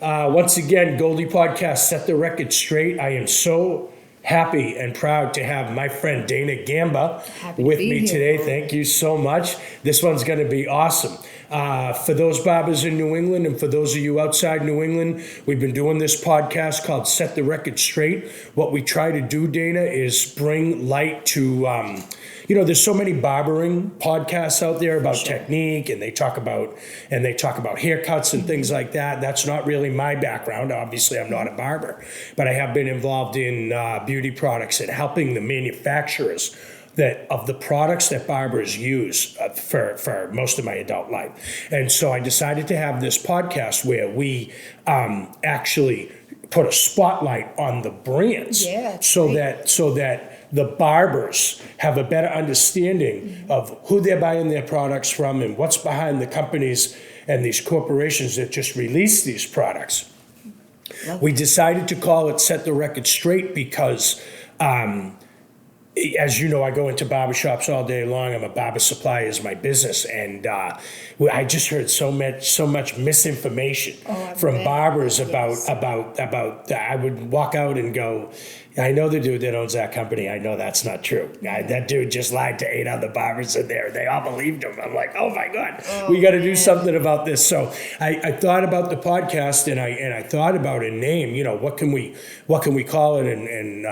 Once again, Goldy Podcast set the record straight. I am so happy and proud to have my friend Dana Gamba with me today. Thank you so much. This one's going to be awesome. For those barbers in New England and for those of you outside New England, we've been doing this podcast called Set the Record Straight. What we try to do, Dana, is bring light to... there's so many barbering podcasts out there about technique, and they talk about haircuts and things like that. That's not really my background. Obviously, I'm not a barber, but I have been involved in beauty products and helping the manufacturers of the products that barbers use for most of my adult life. And so I decided to have this podcast where we actually put a spotlight on the brands, so that the barbers have a better understanding of who they're buying their products from and what's behind the companies and these corporations that just release these products. We decided to call it Set the Record Straight because, as you know, I go into barbershops all day long. I'm a barber supply is my business, and I just heard so much misinformation from barbers about. I would walk out and go, I know the dude that owns that company. I know that's not true. That dude just lied to 8 other barbers in there. They all believed him. I'm like, oh my God, we got to do something about this. So I thought about the podcast and I thought about a name. What can we call it? And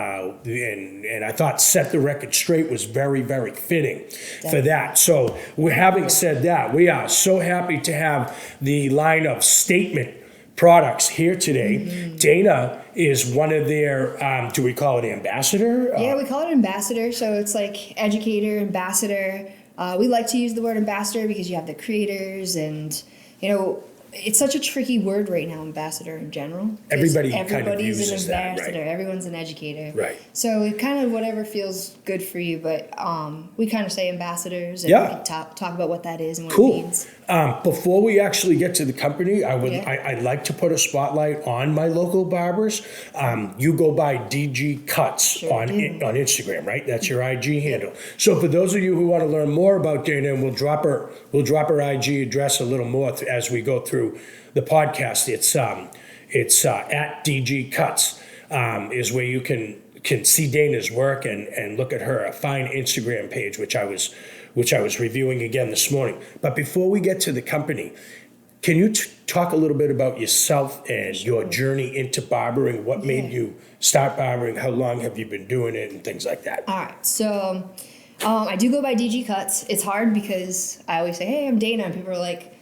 I thought Set the Record Straight was very, very fitting for that. So having said that, we are so happy to have the line of Statement products here today. Mm-hmm. Dana is one of their, do we call it ambassador? Yeah, we call it ambassador. So it's like educator, ambassador. We like to use the word ambassador because you have the creators and, it's such a tricky word right now, ambassador in general. Everybody's kind of uses an ambassador. That, right? Everyone's an educator. Right. So it kind of whatever feels good for you, but we kind of say ambassadors and we can talk about what that is and what it means. Before we actually get to the company, I'd like to put a spotlight on my local barbers. You go by DG Cuts on Instagram, right? That's your IG handle. So for those of you who want to learn more about Dana, and we'll drop her IG address a little more as we go through the podcast. It's at DG Cuts is where you can see Dana's work and look at her fine Instagram page, which I was reviewing again this morning. But before we get to the company, can you talk a little bit about yourself and your journey into barbering? What made you start barbering? How long have you been doing it and things like that? All right. So I do go by DG Cuts. It's hard because I always say, hey, I'm Dana. And people are like,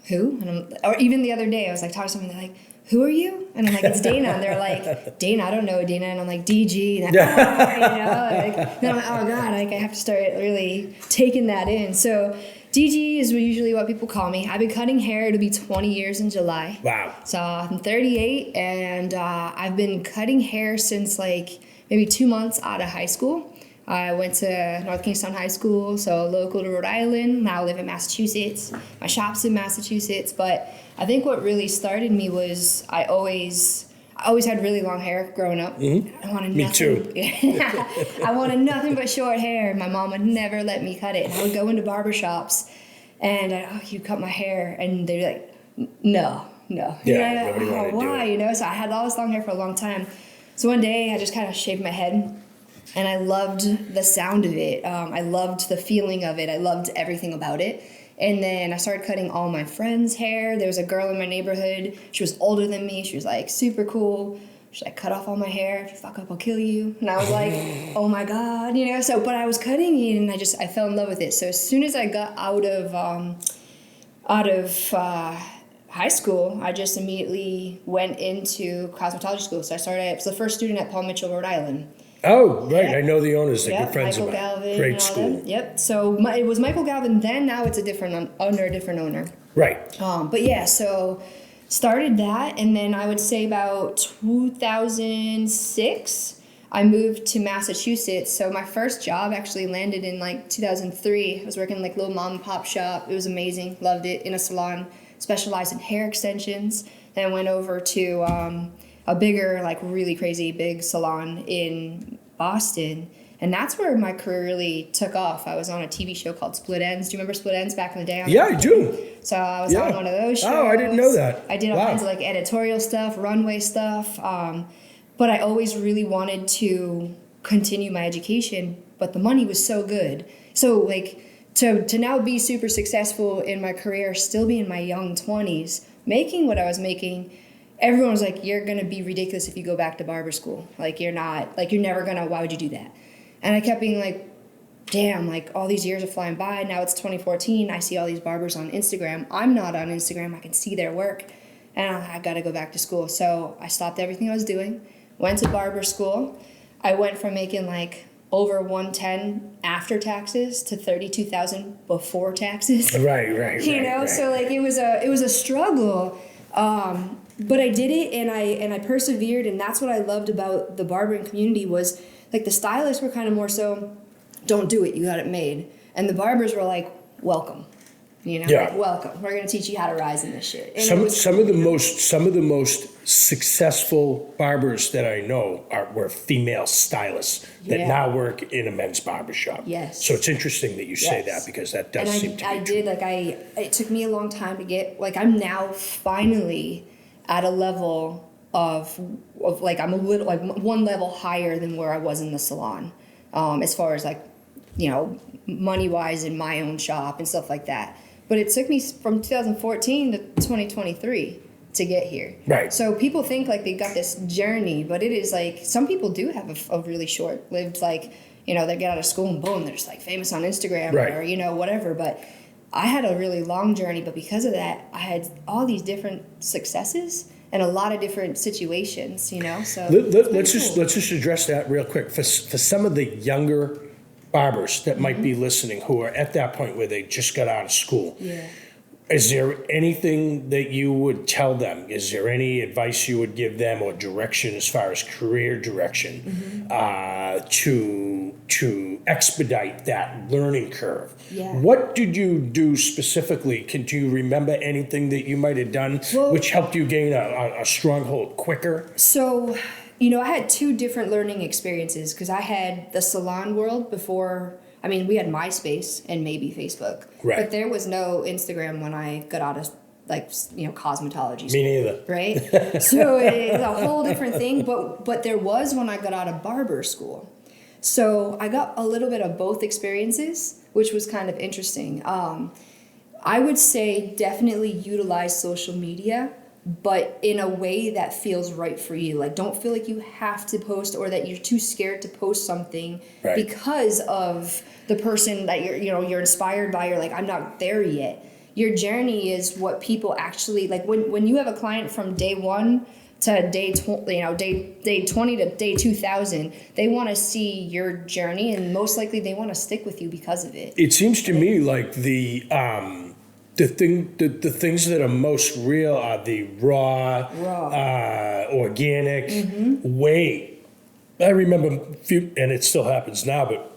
who? Or even the other day, I was like talking to someone, they're like, who are you? And I'm like, it's Dana. And they're like, Dana, I don't know Dana. And I'm like, DG. And then I'm like, oh God, I have to start really taking that in. So DG is usually what people call me. I've been cutting hair. It'll be 20 years in July. Wow. So I'm 38 and I've been cutting hair since maybe 2 months out of high school. I went to North Kingstown High School, so local to Rhode Island. Now I live in Massachusetts. My shop's in Massachusetts, but I think what really started me was I always had really long hair growing up. Mm-hmm. I wanted me nothing. too. I wanted nothing but short hair. My mom would never let me cut it. And I would go into barbershops and you cut my hair, and they'd be like, no. Yeah, nobody wanted to do why? So I had all this long hair for a long time. So one day I just kind of shaved my head. And I loved the sound of it. I loved the feeling of it. I loved everything about it. And then I started cutting all my friends' hair. There was a girl in my neighborhood. She was older than me. She was super cool. She's like, cut off all my hair. If you fuck up, I'll kill you. And I was like, oh my God, but I was cutting it and I fell in love with it. So as soon as I got out of high school, I just immediately went into cosmetology school. So I was the first student at Paul Mitchell, Rhode Island. Oh, right. I know the owners. They're good friends Michael of mine. Galvin. Great school. Yep. So it was Michael Galvin then. Now it's under a different owner. Right. So started that. And then I would say about 2006, I moved to Massachusetts. So my first job actually landed in 2003. I was working in a little mom and pop shop. It was amazing. Loved it. In a salon, specialized in hair extensions. Then I went over to a bigger, really crazy big salon in Boston. And that's where my career really took off. I was on a TV show called Split Ends. Do you remember Split Ends back in the day? Yeah, I do. So I was on one of those shows. Oh, I didn't know that. I did all kinds of like editorial stuff, runway stuff. But I always really wanted to continue my education, but the money was so good. So like to now be super successful in my career, still be in my young 20s, making what I was making, everyone was like, you're going to be ridiculous if you go back to barber school. Like you're never going to, why would you do that? And I kept being like, damn, like all these years are flying by. Now it's 2014. I see all these barbers on Instagram. I'm not on Instagram. I can see their work. And I got to go back to school. So I stopped everything I was doing, went to barber school. I went from making like over 110 after taxes to 32,000 before taxes. Right. You know, right. So like it was a struggle. But I did it and I persevered, and that's what I loved about the barbering community was like the stylists were kind of more so, don't do it, you got it made. And the barbers were like, welcome. You know, like, welcome. We're gonna teach you how to rise in this shit. And some of the most successful barbers that I know were female stylists that now work in a men's barbershop. Yes. So it's interesting that you say that, because that does seem to be true. It took me a long time to get, like, I'm now finally at a level of like, I'm a little, like, one level higher than where I was in the salon, as far as, like, you know, money-wise in my own shop and stuff like that. But it took me from 2014 to 2023 to get here. Right. So people think like they got this journey, but it is like, some people do have a really short-lived, like, you know, they get out of school and boom, they're just like famous on Instagram or, you know, whatever. But I had a really long journey, but because of that, I had all these different successes and a lot of different situations, you know. So let's just address that real quick for some of the younger barbers that might be listening who are at that point where they just got out of school. Yeah. Is there anything that you would tell them? Is there any advice you would give them or direction as far as career direction to expedite that learning curve? Yeah. What did you do specifically? Do you remember anything that you might have done which helped you gain a stronghold quicker? So, you know, I had two different learning experiences because I had the salon world before. I mean, we had MySpace and maybe Facebook, but there was no Instagram when I got out of, like, you know, cosmetology school. Me neither. Right? So it's a whole different thing, but there was when I got out of barber school. So I got a little bit of both experiences, which was kind of interesting. I would say definitely utilize social media, but in a way that feels right for you. Like, don't feel like you have to post or that you're too scared to post something because of the person that you're inspired by. You're like, I'm not there yet. Your journey is what people actually like. When you have a client from day 1 to day 20 to day 2000, they want to see your journey, and most likely they want to stick with you because of it. It seems to me like the things that are most real are the raw. Organic way. I remember and it still happens now, but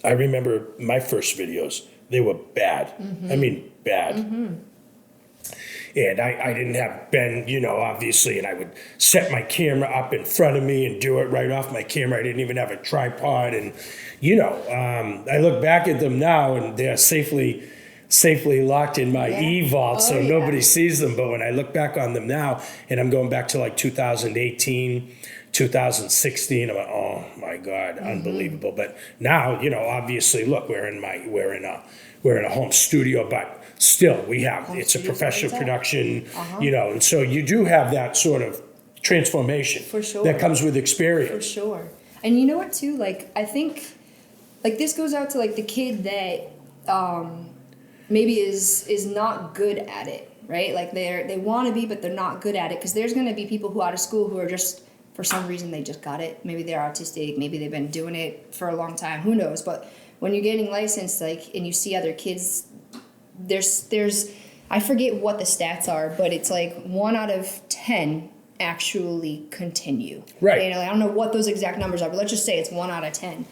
I remember my first videos, they were bad. I mean, bad. And I didn't have Ben, you know, obviously, and I would set my camera up in front of me and do it right off my camera. I didn't even have a tripod. And, you know, I look back at them now and they're safely locked in my e-vault, so nobody sees them. But when I look back on them now, and I'm going back to like 2018, 2016, I'm like, oh my God, unbelievable. But now, you know, obviously, look, we're in a home studio, but still, it's a professional production, you know, and so you do have that sort of transformation for sure that comes with experience. For sure. And you know what, too? Like, I think, like, this goes out to like the kid that maybe is not good at it, right? Like they want to be, but they're not good at it, because there's going to be people who out of school who are just, for some reason, they just got it. Maybe they're autistic. Maybe they've been doing it for a long time. Who knows? But when you're getting licensed, like, and you see other kids, there's I forget what the stats are, but it's like 1 out of 10 actually continue. Right. You know, I don't know what those exact numbers are, but let's just say it's 1 out of 10.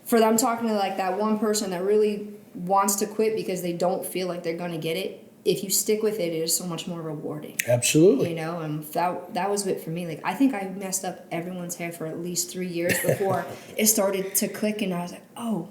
For them, talking to like that one person that really wants to quit because they don't feel like they're going to get it, if you stick with it, it is so much more rewarding. Absolutely. You know, and that was it for me. Like, I think I messed up everyone's hair for at least 3 years before it started to click, and I was like, oh,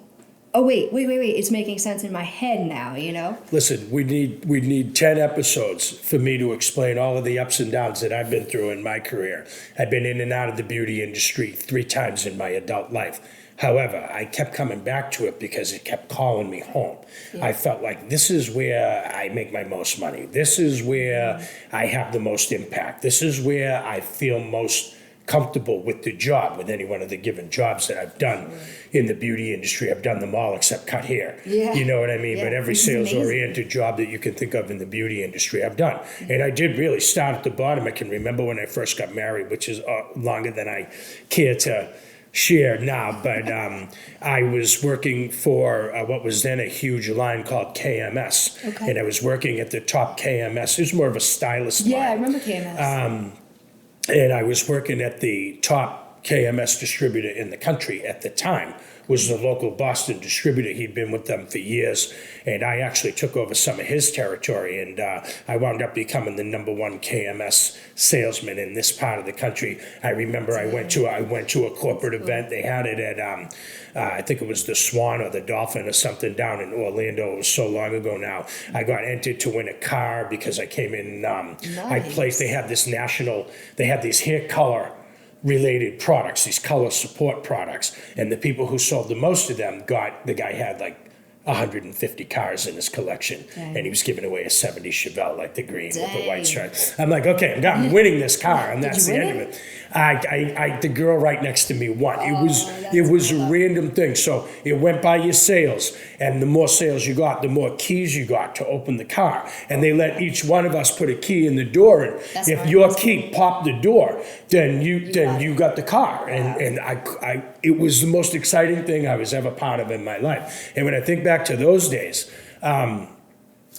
wait, it's making sense in my head now, you know? Listen, we need 10 episodes for me to explain all of the ups and downs that I've been through in my career. I've been in and out of the beauty industry 3 times in my adult life. However, I kept coming back to it because it kept calling me home. Yeah. I felt like this is where I make my most money. This is where I have the most impact. This is where I feel most comfortable with the job, with any one of the given jobs that I've done in the beauty industry. I've done them all except cut hair. Yeah. You know what I mean? Yeah. But every sales-oriented job that you can think of in the beauty industry, I've done. And I did really start at the bottom. I can remember when I first got married, which is longer than I care to share now, but I was working for what was then a huge line called KMS. Okay. And I was working at the top KMS. It was more of a stylist line. Yeah, I remember KMS. And I was working at the top KMS distributor in the country at the time, was the local Boston distributor. He'd been with them for years, and I actually took over some of his territory, and I wound up becoming the #1 KMS salesman in this part of the country. I remember I went to a corporate event. They had it at I think it was the Swan or the Dolphin or something down in Orlando. It was so long ago now. I got entered to win a car because I came in. Nice. I placed. They had these hair color related products, these color support products, and the people who sold the most of them the guy had like 150 cars in his collection. Dang. And he was giving away a 70 Chevelle, like the green with the white stripes. I'm like, okay, I'm winning this car, and that's the end of it. The girl right next to me won. It was a random thing. So it went by your sales, and the more sales you got, the more keys you got to open the car. And they let each one of us put a key in the door, and if your key popped the door, then you got the car. And it was the most exciting thing I was ever part of in my life. And when I think back to those days,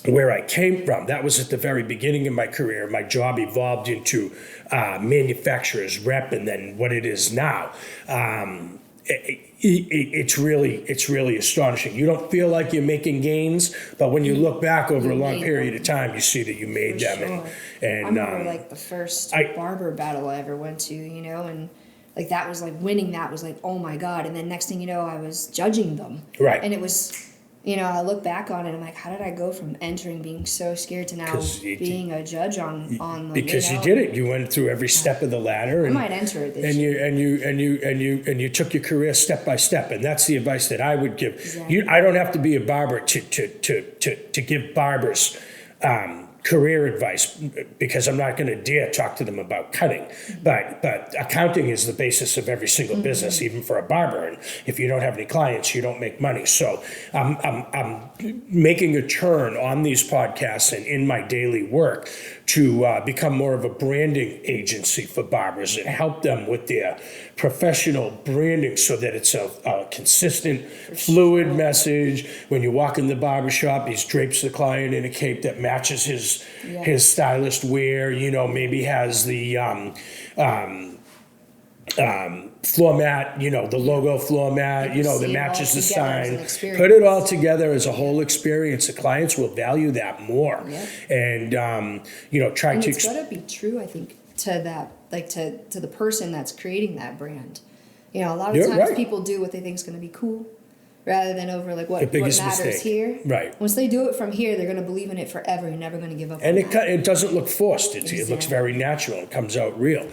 where I came from, that was at the very beginning of my career. My job evolved into manufacturer's rep, and then what it is now. It's really astonishing. You don't feel like you're making gains, but when you look back over a long period of time, you see that you made them. Sure. And I remember like the first barber battle I ever went to, you know, and like that was like winning. That was like, oh my God! And then next thing you know, I was judging them. Right. And it was, you know, I look back on it, I'm like, how did I go from entering being so scared to now being a judge on like, because you did it. You went through every step of the ladder, and I might enter it this year. And you took your career step by step, and that's the advice that I would give. Exactly. I don't have to be a barber to give barbers career advice, because I'm not going to dare talk to them about cutting. But accounting is the basis of every single business, even for a barber. And if you don't have any clients, you don't make money. So I'm making a turn on these podcasts and in my daily work to become more of a branding agency for barbers and help them with their professional branding so that it's a consistent, fluid message. When you walk in the barbershop, he drapes the client in a cape that matches his stylist wear, you know, maybe has the floor mat, you know, the logo floor mat, you know, that matches the sign. Put it all together as a whole experience. The clients will value that more. And, you know, try to... It's got to be true, I think, to that, like to the person that's creating that brand. You know, a lot of times people do what they think is going to be cool rather than over like what matters mistake. Here. Right. Once they do it from here, they're going to believe in it forever. You're never going to give up. And it doesn't look forced. It looks very natural. It comes out real.